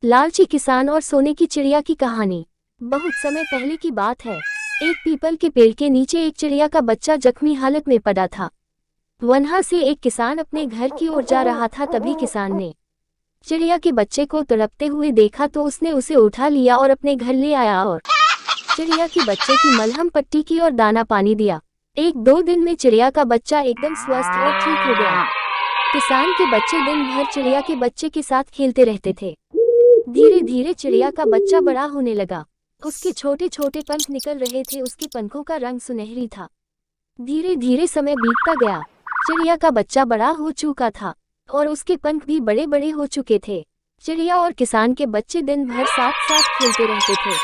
लालची किसान और सोने की चिड़िया की कहानी। बहुत समय पहले की बात है। एक पीपल के पेड़ के नीचे एक चिड़िया का बच्चा जख्मी हालत में पड़ा था। वहां से एक किसान अपने घर की ओर जा रहा था, तभी किसान ने चिड़िया के बच्चे को तड़पते हुए देखा तो उसने उसे उठा लिया और अपने घर ले आया और चिड़िया के बच्चे की मलहम पट्टी की और दाना पानी दिया। 1-2 दिन में चिड़िया का बच्चा एकदम स्वस्थ और ठीक हो गया। किसान के बच्चे दिन भर चिड़िया के बच्चे के साथ खेलते रहते थे। धीरे धीरे चिड़िया का बच्चा बड़ा होने लगा। उसके छोटे छोटे पंख निकल रहे थे, उसके पंखों का रंग सुनहरी था। धीरे धीरे समय बीतता गया। चिड़िया का बच्चा बड़ा हो चुका था और उसके पंख भी बड़े बड़े हो चुके थे। चिड़िया और किसान के बच्चे दिन भर साथ साथ खेलते रहते थे।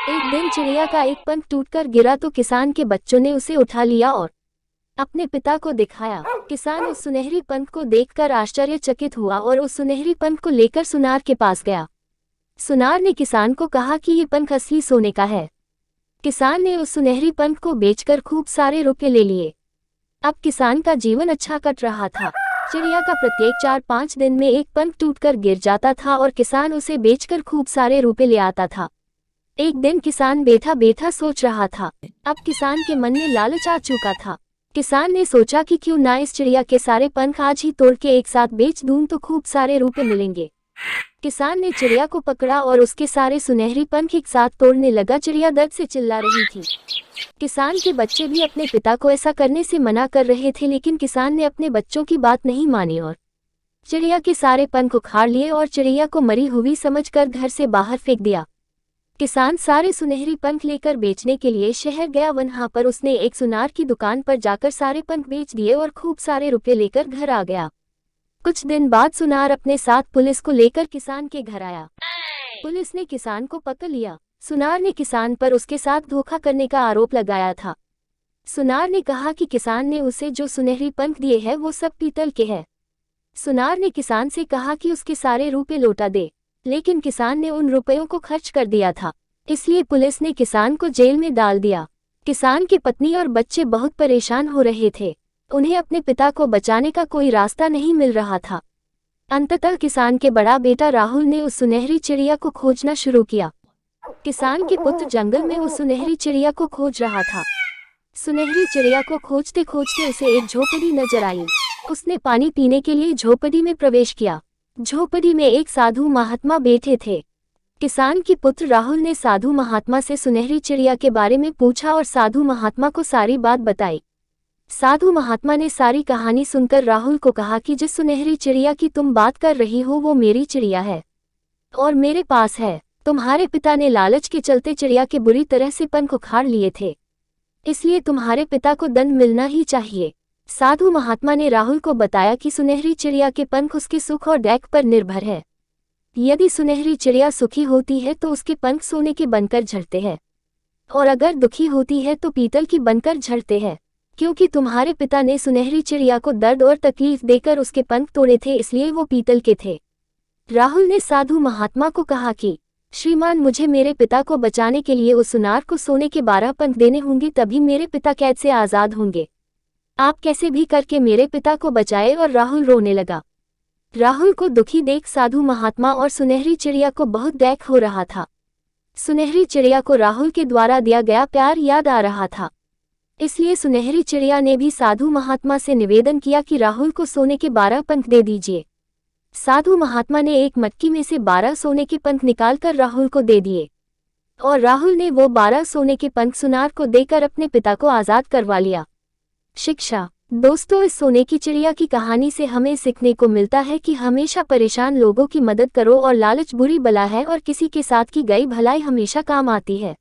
एक दिन चिड़िया का एक पंख टूटकर गिरा तो किसान के बच्चों ने उसे उठा लिया और अपने पिता को दिखाया। किसान उस सुनहरी पंख को देखकर आश्चर्यचकित हुआ और उस सुनहरी पंख को लेकर सुनार के पास गया। सुनार ने किसान को कहा कि ये पंख असली सोने का है। किसान ने उस सुनहरी पंख को बेचकर खूब सारे रुपए ले लिए। अब किसान का जीवन अच्छा कट रहा था। चिड़िया का प्रत्येक 4-5 दिन में एक पंख टूटकर गिर जाता था और किसान उसे बेचकर खूब सारे रुपए ले आता था। एक दिन किसान बैठा बैठा सोच रहा था। अब किसान के मन में लालच आ चुका था। किसान ने सोचा कि क्यों ना इस चिड़िया के सारे पंख आज ही तोड़ के एक साथ बेच दूं तो खूब सारे रुपए मिलेंगे। किसान ने चिड़िया को पकड़ा और उसके सारे सुनहरी पंख एक साथ तोड़ने लगा। चिड़िया दर्द से चिल्ला रही थी। किसान के बच्चे भी अपने पिता को ऐसा करने से मना कर रहे थे, लेकिन किसान ने अपने बच्चों की बात नहीं मानी और चिड़िया के सारे पंख उखाड़ लिए और चिड़िया को मरी हुई समझकर घर से बाहर फेंक दिया। किसान सारे सुनहरी पंख लेकर बेचने के लिए शहर गया। वहां पर उसने एक सुनार की दुकान पर जाकर सारे पंख बेच दिए और खूब सारे रुपए लेकर घर आ गया। कुछ दिन बाद सुनार अपने साथ पुलिस को लेकर किसान के घर आया। पुलिस ने किसान को पकड़ लिया। सुनार ने किसान पर उसके साथ धोखा करने का आरोप लगाया था। सुनार ने कहा कि किसान ने उसे जो सुनहरी पंख दिए हैं वो सब पीतल के हैं। सुनार ने किसान से कहा कि उसके सारे रुपए लौटा दे, लेकिन किसान ने उन रुपयों को खर्च कर दिया था, इसलिए पुलिस ने किसान को जेल में डाल दिया। किसान की पत्नी और बच्चे बहुत परेशान हो रहे थे। उन्हें अपने पिता को बचाने का कोई रास्ता नहीं मिल रहा था। अंततः किसान के बड़ा बेटा राहुल ने उस सुनहरी चिड़िया को खोजना शुरू किया। किसान के पुत्र जंगल में उस सुनहरी चिड़िया को खोज रहा था। सुनहरी चिड़िया को खोजते खोजते उसे एक झोपड़ी नजर आई। उसने पानी पीने के लिए झोपड़ी में प्रवेश किया। झोपड़ी में एक साधु महात्मा बैठे थे। किसान के पुत्र राहुल ने साधु महात्मा से सुनहरी चिड़िया के बारे में पूछा और साधु महात्मा को सारी बात बताई। साधु महात्मा ने सारी कहानी सुनकर राहुल को कहा कि जिस सुनहरी चिड़िया की तुम बात कर रही हो वो मेरी चिड़िया है और मेरे पास है। तुम्हारे पिता ने लालच के चलते चिड़िया के बुरी तरह से पंख उखाड़ लिए थे, इसलिए तुम्हारे पिता को दंड मिलना ही चाहिए। साधु महात्मा ने राहुल को बताया कि सुनहरी चिड़िया के पंख उसके सुख और डैक पर निर्भर है। यदि सुनहरी चिड़िया सुखी होती है तो उसके पंख सोने के बनकर झड़ते हैं, और अगर दुखी होती है तो पीतल की बनकर झड़ते हैं। क्योंकि तुम्हारे पिता ने सुनहरी चिड़िया को दर्द और तकलीफ देकर उसके पंख तोड़े थे, इसलिए वो पीतल के थे। राहुल ने साधु महात्मा को कहा कि श्रीमान, मुझे मेरे पिता को बचाने के लिए उस सुनार को सोने के 12 पंख देने होंगे, तभी मेरे पिता कैद से आजाद होंगे। आप कैसे भी करके मेरे पिता को बचाए। और राहुल रोने लगा। राहुल को दुखी देख साधु महात्मा और सुनहरी चिड़िया को बहुत दुख हो रहा था। सुनहरी चिड़िया को राहुल के द्वारा दिया गया प्यार याद आ रहा था, इसलिए सुनहरी चिड़िया ने भी साधु महात्मा से निवेदन किया कि राहुल को सोने के 12 पंख दे दीजिए। साधु महात्मा ने एक मटकी में से 12 सोने के पंख निकालकर राहुल को दे दिए और राहुल ने वो 12 सोने के पंख सुनार को देकर अपने पिता को आजाद करवा लिया। शिक्षा। दोस्तों, इस सोने की चिड़िया की कहानी से हमें सीखने को मिलता है कि हमेशा परेशान लोगों की मदद करो और लालच बुरी बला है और किसी के साथ की गई भलाई हमेशा काम आती है।